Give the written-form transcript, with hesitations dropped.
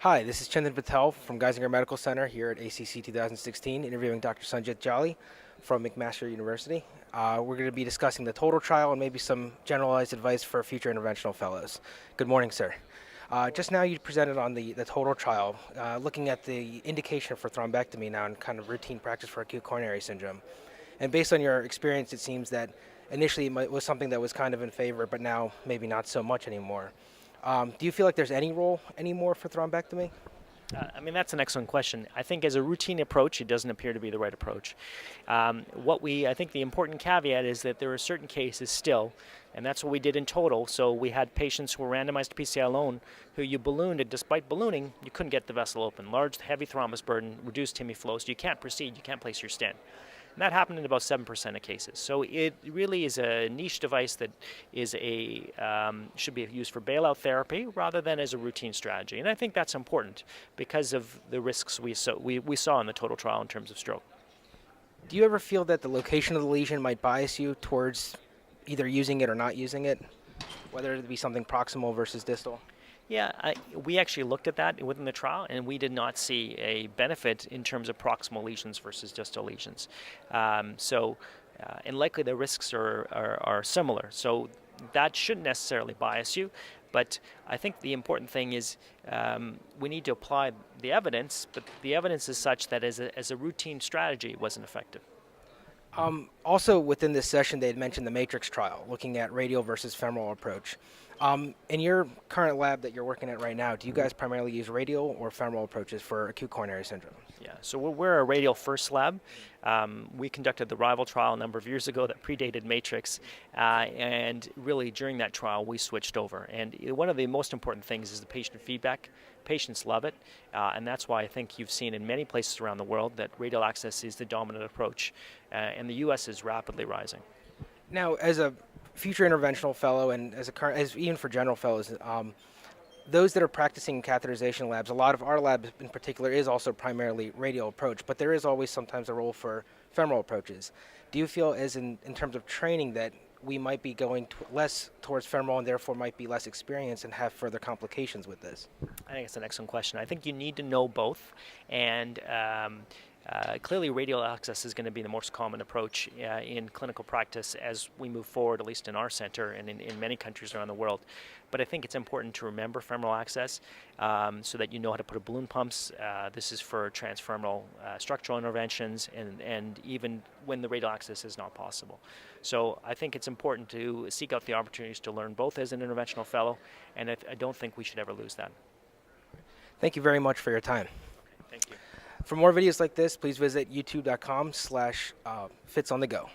Hi, this is Chandan Patel from Geisinger Medical Center here at ACC 2016, interviewing Dr. Sanjit Jolly from McMaster University. We're going to be discussing the total trial and maybe some generalized advice for future interventional fellows. Good morning, sir. Just now you presented on the total trial, looking at the indication for thrombectomy now in kind of routine practice for acute coronary syndrome. And based on your experience, it seems that initially it was something that was kind of in favor, but now maybe not so much anymore. Do you feel like there's any role anymore for thrombectomy? That's an excellent question. I think as a routine approach, it doesn't appear to be the right approach. I think the important caveat is that there are certain cases still, and that's what we did in total. So we had patients who were randomized to PCI alone, who you ballooned, and despite ballooning, you couldn't get the vessel open. Large, heavy thrombus burden, reduced TIMI flow, so you can't proceed, you can't place your stent. And that happened in about 7% of cases. So it really is a niche device that should be used for bailout therapy rather than as a routine strategy. And I think that's important because of the risks we saw in the total trial in terms of stroke. Do you ever feel that the location of the lesion might bias you towards either using it or not using it, whether it be something proximal versus distal? Yeah, we actually looked at that within the trial, and we did not see a benefit in terms of proximal lesions versus distal lesions. And likely the risks are similar. So that shouldn't necessarily bias you, but I think the important thing is we need to apply the evidence, but the evidence is such that as a routine strategy, it wasn't effective. Also within this session, they had mentioned the matrix trial, looking at radial versus femoral approach. In your current lab that you're working at right now, do you guys primarily use radial or femoral approaches for acute coronary syndrome? Yeah, so we're a radial first lab. We conducted the Radial trial a number of years ago that predated Matrix, and really during that trial we switched over. And one of the most important things is the patient feedback. Patients love it, and that's why I think you've seen in many places around the world that radial access is the dominant approach, and the U.S. is rapidly rising. Now, as a future interventional fellow and as even for general fellows, those that are practicing in catheterization labs, a lot of our lab in particular is also primarily radial approach, but there is always sometimes a role for femoral approaches. Do you feel as in terms of training that we might be going less towards femoral and therefore might be less experienced and have further complications with this? I think it's an excellent question. I think you need to know both, and clearly radial access is going to be the most common approach in clinical practice as we move forward, at least in our center and in many countries around the world. But I think it's important to remember femoral access so that you know how to put a balloon pumps. This is for transfemoral structural interventions and even when the radial access is not possible. So I think it's important to seek out the opportunities to learn both as an interventional fellow, and I don't think we should ever lose that. Thank you very much for your time. Okay, thank you. For more videos like this, please visit youtube.com/fitsonthego.